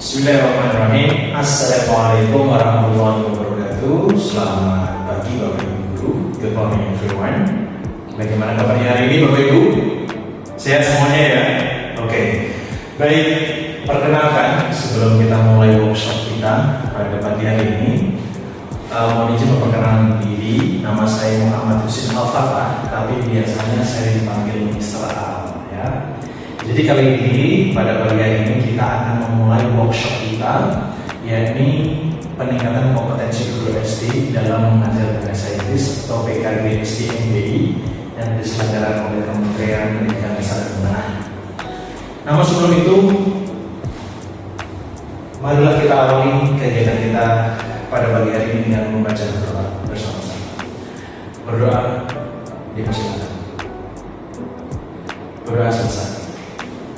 Bismillahirrahmanirrahim. Assalamualaikum warahmatullahi wabarakatuh. Selamat pagi Bapak Ibu Guru. Good morning everyone. Bagaimana kabarnya hari ini Bapak Ibu? Sehat semuanya ya? Oke. Baik, perkenalkan sebelum kita mulai workshop kita pada pagi hari ini, mohon izin memperkenalkan diri. Nama saya Muhammad Husin Al-Fatah, tapi biasanya saya dipanggil Mr. Al ya. Jadi kali ini pada pagi hari ini kita akan memulai workshop kita, yakni peningkatan kompetensi guru SD dalam mengajar bahasa Inggris atau PKG SD MBI yang diselenggarakan oleh Kementerian Pendidikan Dasar dan Menengah. Namun sebelum itu, marilah kita awali kegiatan kita pada pagi hari ini dengan membaca doa bersama-sama. Berdoa dipersilakan. Berdoa selesai.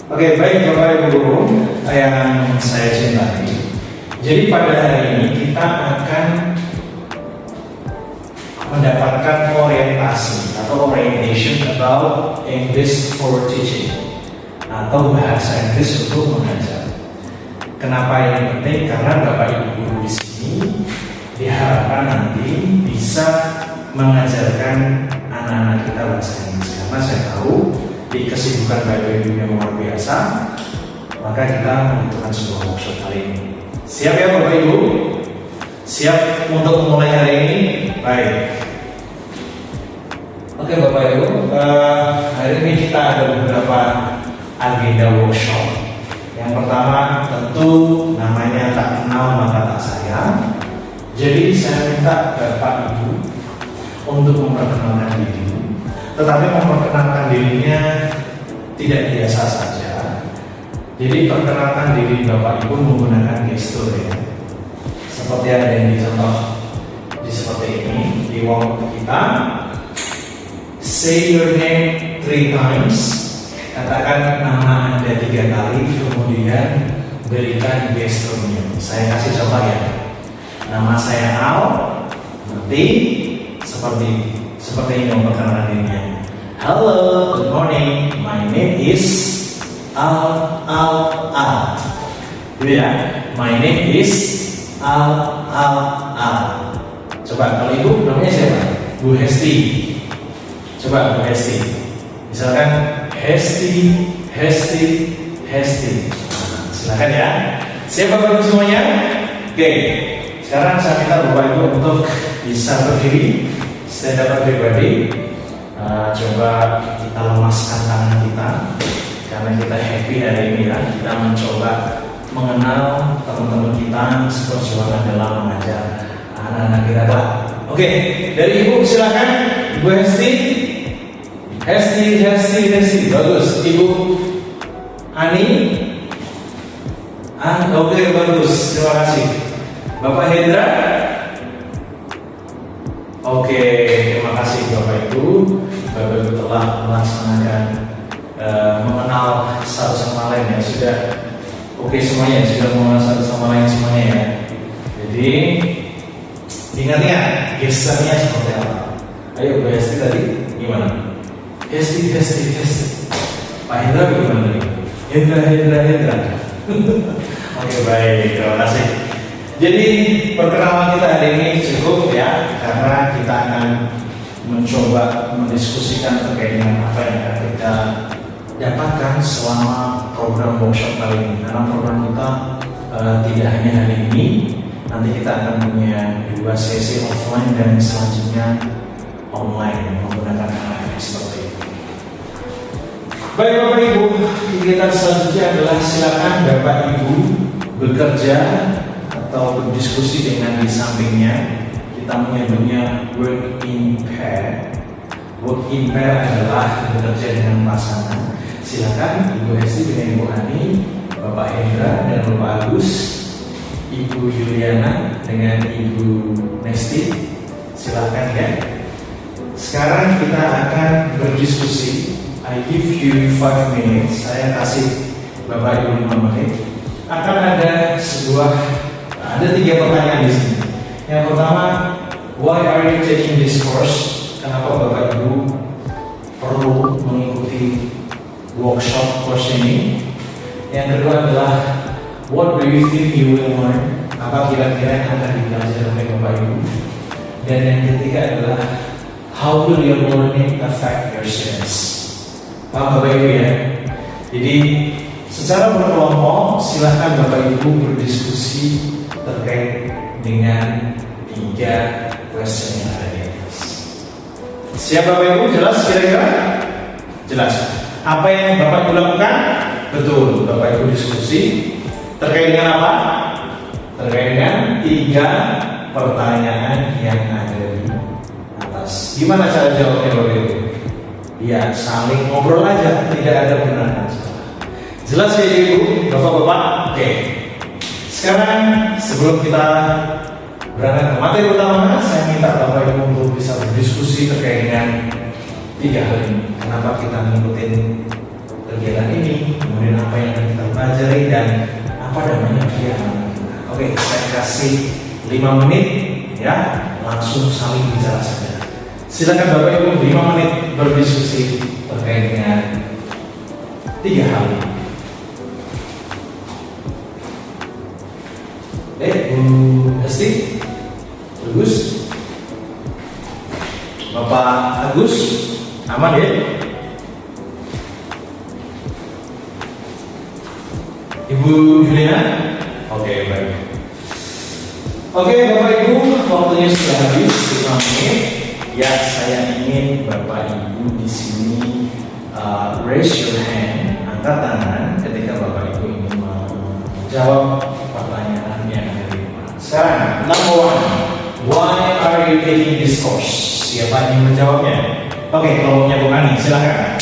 Oke, baik Bapak Ibu Guru yang saya cintai. Jadi pada hari ini kita akan mendapatkan orientasi atau orientation about English for teaching atau bahasa Inggris untuk mengajar. Kenapa ini penting? Karena Bapak Ibu Guru di sini diharapkan nanti bisa mengajarkan anak-anak kita bahasa Inggris. Karena saya tahu di kesibukan Bapak Ibu yang luar biasa, maka kita membutuhkan sebuah workshop kali ini. Siap ya Bapak Ibu? Siap untuk memulai hari ini? Baik. Oke Bapak Ibu, hari ini kita ada beberapa agenda workshop. Yang pertama tentu namanya tak kenal maka tak sayang. Jadi saya minta Bapak Ibu untuk memperkenalkan diri. Tetapi memperkenalkan dirinya tidak biasa saja. Jadi perkenalkan diri Bapak Ibu menggunakan gestur ya. Seperti ada yang dicontoh di seperti ini di workshop kita. Say your name 3 times. Katakan nama Anda 3 kali, kemudian berikan gesturnya. Saya kasih contoh ya. Nama saya Al. Nanti seperti ini memperkenalkan dirinya. Hello, good morning. My name is Al. Gitu ya. My name is Al. Coba kalau ibu namanya siapa? Bu Hesti. Coba Bu Hesti. Misalkan Hesti. Silakan ya. Siapa Bapak semuanya? Oke. Sekarang saya minta Bapak Ibu untuk bisa berdiri. Stand up pribadi. Coba kita lemaskan tangan kita karena kita happy hari ini ya. Kita mencoba mengenal teman-teman kita seperjuangan dalam mengajar anak-anak kita Pak. Oke, dari Ibu silakan. Ibu Hesti. Bagus. Ibu Ani. Oke, bagus. Terima kasih. Bapak Hendra. Oke, terima kasih Bapak Ibu. Bapak Ibu telah melaksanakan mengenal satu sama lain ya. Sudah oke semuanya, sudah mengenal satu sama lain semuanya ya. Jadi ingat-ingat gesturnya seperti apa. Ayo Bu Hesti tadi gimana? Hesti. Pak Hendra bagaimana tadi? Hendra. Oke baik, terima kasih. Jadi perkenalan kita hari ini cukup ya, karena kita akan mencoba mendiskusikan terkait dengan apa yang akan kita dapatkan selama program workshop kali ini. Karena program kita tidak hanya hari ini, nanti kita akan punya 2 sesi offline dan selanjutnya online menggunakan alat seperti itu. Baik Bapak Ibu, kegiatan selanjutnya adalah silakan Bapak Ibu bekerja atau berdiskusi dengan di sampingnya. Kita menyebutnya work in pair. Work in pair adalah bekerja dengan pasangan. Silakan Ibu Hesti dengan Ibu Ani, Bapak Hendra dan Bapak Agus, Ibu Yuliana dengan Ibu Nesti. Silakan ya. Sekarang kita akan berdiskusi. I give you 5 minutes. Saya kasih Bapak Ibu 5 menit. Akan ada 3 pertanyaan di sini. Yang pertama, why are you taking this course? Kenapa Bapak Ibu perlu mengikuti workshop course ini? Yang kedua adalah What do you think you will learn? Apa kira-kira yang akan dipelajari oleh Bapak Ibu? Dan yang ketiga adalah how will your learning affect your students? Paham Bapak Ibu ya? Jadi secara berkelompok silahkan Bapak Ibu berdiskusi terkait dengan 3 question yang ada di atas. Siap Bapak Ibu? Jelas kira-kira? Jelas. Apa yang Bapak Ibu lakukan? Betul, Bapak Ibu diskusi terkait dengan apa? Terkait dengan 3 pertanyaan yang ada di atas. Gimana cara jawabnya Bapak Ibu? Ya, saling ngobrol aja, tidak ada benar dan salah. Jelas ya Ibu, Bapak-bapak? Oke. Sekarang sebelum kita berangkat ke materi utama, saya minta Bapak Ibu untuk bisa berdiskusi terkait dengan 3 hal ini. Kenapa kita ngikutin kegiatan ini, kemudian apa yang akan kita pelajari, dan apa namanya kegiatan kita. Oke, saya kasih 5 menit ya, langsung saling bicara saja. Silakan Bapak Ibu 5 menit berdiskusi terkait dengan 3 hal ini. Bu Esti, Bagus, Bapak Agus, aman ya? Ibu Juliana? Oke, baik. Oke, Bapak Ibu, waktunya sudah habis 5 menit. Ya, saya ingin Bapak Ibu di sini raise your hand, angkat tangan ketika Bapak Ibu ingin menjawab pertanyaan yang ada di depan. Sekarang, number 1, why are you taking this course? Siapa yang menjawabnya? Oke, kelompoknya Bu Ani, silakan.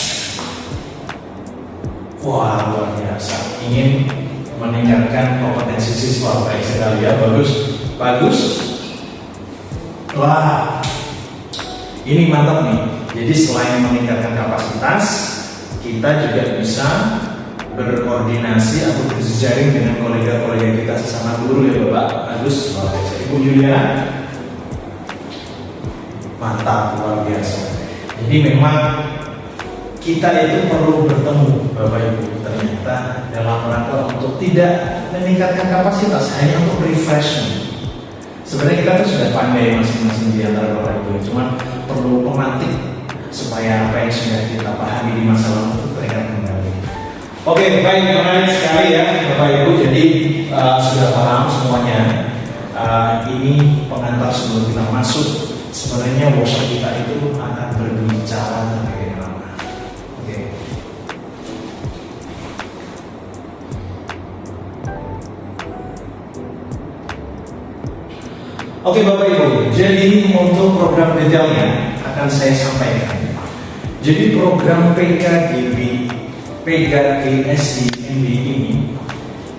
Wah, luar biasa. Ingin meningkatkan kompetensi siswa, baik sekali ya, bagus, bagus. Wah, ini mantap nih. Jadi selain meningkatkan kapasitas, kita juga bisa berkoordinasi atau berjejaring dengan kolega-kolega kita sesama guru ya Bapak. Bagus, luar biasa. Ibu Yulia, mantap, luar biasa. Jadi memang kita itu perlu bertemu Bapak Ibu ternyata dalam rangka untuk tidak meningkatkan kapasitas, hanya untuk refreshment. Sebenarnya kita tuh sudah pandai masing-masing di antara Bapak Ibu, cuma perlu pemantik supaya apa yang sudah kita pahami di masa lalu itu teringat kembali. Oke, baik, menarik sekali ya Bapak Ibu. Jadi sudah paham semuanya. Ini pengantar sebelum kita masuk. Sebenarnya workshop kita itu akan berbicara terkait dengan apa? Oke. Oke Bapak Ibu, jadi untuk program detailnya akan saya sampaikan. Jadi program PKGSD-MD ini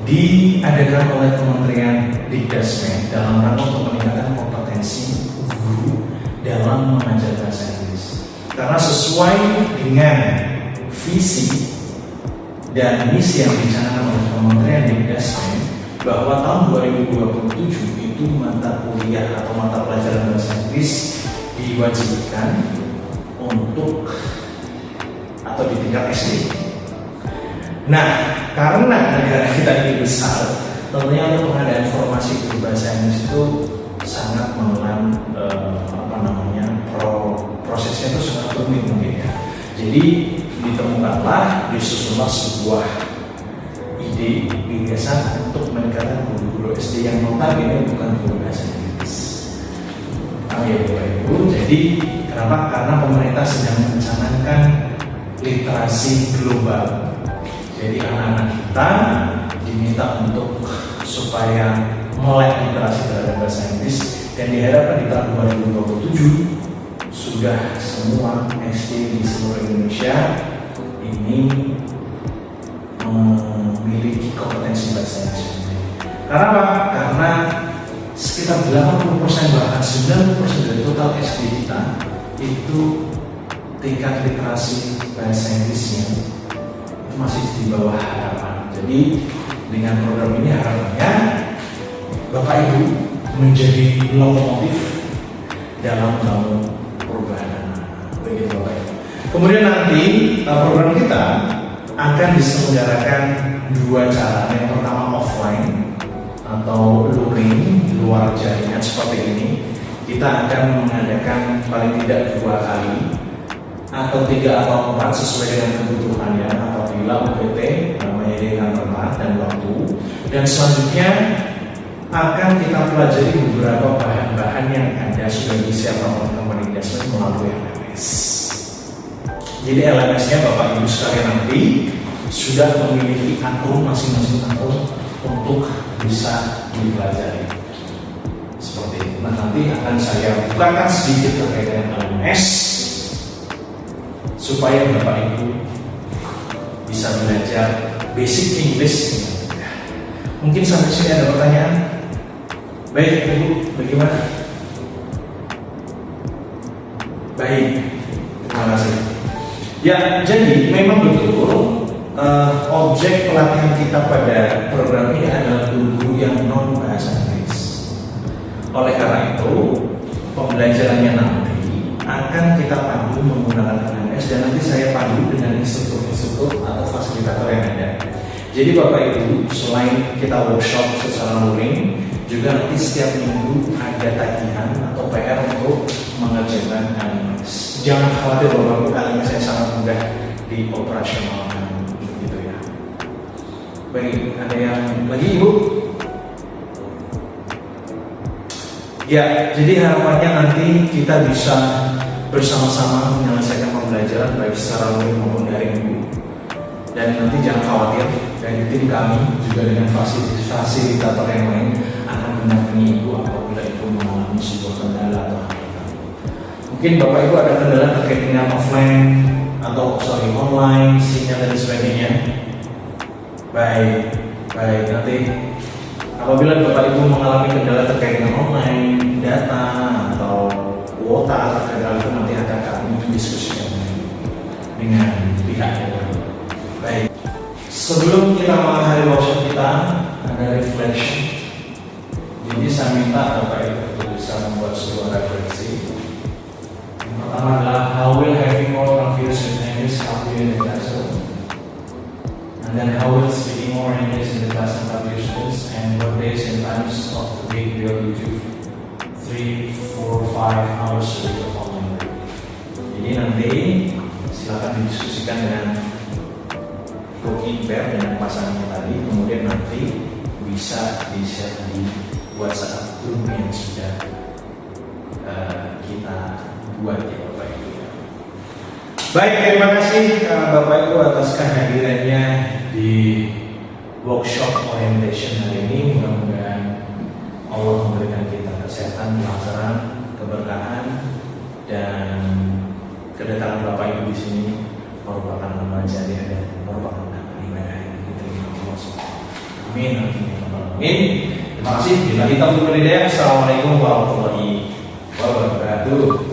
diadakan oleh Kementerian Dikdasmen dalam rangka untuk meningkatkan kompetensi guru dalam mengajar bahasa Inggris. Karena sesuai dengan visi dan misi yang dicanangkan oleh Kementerian Dikdasmen bahwa tahun 2027 itu mata kuliah atau mata pelajaran bahasa Inggris diwajibkan untuk atau di tingkat SD. Nah, karena negara kita ini besar, tentunya untuk pengadaan formasi guru bahasa Inggris itu sangat menelan prosesnya itu sangat rumit mungkin ya. Jadi ditemukanlah, disusunlah sebuah ide gagasan untuk meningkatkan guru-guru SD yang notabene bukan guru bahasa Inggris. Ya Bapak Ibu, jadi kenapa? Karena pemerintah sedang mencanangkan literasi global. Jadi anak-anak kita diminta untuk supaya melek literasi terhadap bahasa Inggris, dan diharapkan di tahun 2027 sudah semua SD di seluruh Indonesia ini memiliki kompetensi bahasa Inggris. Karena apa? Karena sekitar 80% bahkan 90% dari total SD kita itu tingkat literasi bahasa Inggrisnya itu masih di bawah harapan. Jadi dengan program ini harapannya Bapak Ibu menjadi lokomotif dalam membangun perubahan bagi Bapak Ibu. Kemudian nanti program kita akan diselenggarakan 2 cara. Yang pertama offline kita akan mengadakan paling tidak 2 kali atau 3 atau 4 sesuai dengan kebutuhannya apabila UPT menyediakan tempat dan waktu. Dan selanjutnya akan kita pelajari beberapa bahan-bahan yang ada sudah disiapkan oleh company investment melalui LMS. Jadi LMS-nya Bapak Ibu sekalian nanti sudah memiliki akun masing-masing akun untuk bisa dipelajari. Seperti itu. Nah, nanti akan saya bukakan sedikit terkait dengan LMS supaya Bapak Ibu bisa belajar basic English. Mungkin sampai sini ada pertanyaan? Baik, Ibu, bagaimana? Baik, terima kasih. Ya, jadi memang betul objek pelatihan kita pada program ini adalah guru yang non bahasa Inggris. Oleh karena itu, pembelajarannya nanti akan kita pandu menggunakan LMS dan nanti saya pandu dengan instruktur-instruktur atau fasilitator yang ada. Jadi Bapak Ibu, selain kita workshop secara luring, juga nanti setiap minggu ada tagihan atau PR untuk mengerjakan LMS. Jangan khawatir Bapak Ibu, LMS saya sangat mudah dioperasionalkan. Baik, ada yang lagi Ibu? Ya, jadi harapannya nanti kita bisa bersama-sama menyelesaikan pembelajaran baik secara luring maupun daring Ibu. Dan nanti jangan khawatir, dari tim kami juga dengan fasilitator yang lain akan mendampingi Ibu apabila Ibu mengalami sebuah kendala atau hambatan. Mungkin Bapak Ibu ada kendala terkait dengan offline atau online, sinyal dan sebagainya. Baik, nanti apabila Bapak Ibu mengalami kendala terkait dengan online, data atau kuota terkait hal itu nanti akan kami diskusikan dengan pihak yang lain. Baik, sebelum kita mengakhiri workshop kita ada reflection. Jadi saya minta Bapak Ibu untuk bisa membuat sebuah refleksi. Yang pertama adalah how will having more confused with English help you in the classroom? And then how will speaking more English in the class and help your students, and what days and times of the week will you do 3, 4, 5 hours a week of online learning. Jadi nanti silakan didiskusikan dengan co-keeper dengan pasangannya tadi, kemudian nanti bisa di-share di WhatsApp group yang sudah kita buat ya Bapak Ibu. Baik, terima kasih Bapak Ibu atas kehadirannya di workshop orientation hari ini. Mudah-mudahan Allah memberikan kita kesehatan, kelancaran, keberkahan, dan kedatangan Bapak Ibu di sini merupakan amal jariah dan merupakan ibadah yang diterima Allah SWT. Amin. Amin. Terima kasih. Bila kita berhidayah. Assalamualaikum warahmatullahi wabarakatuh.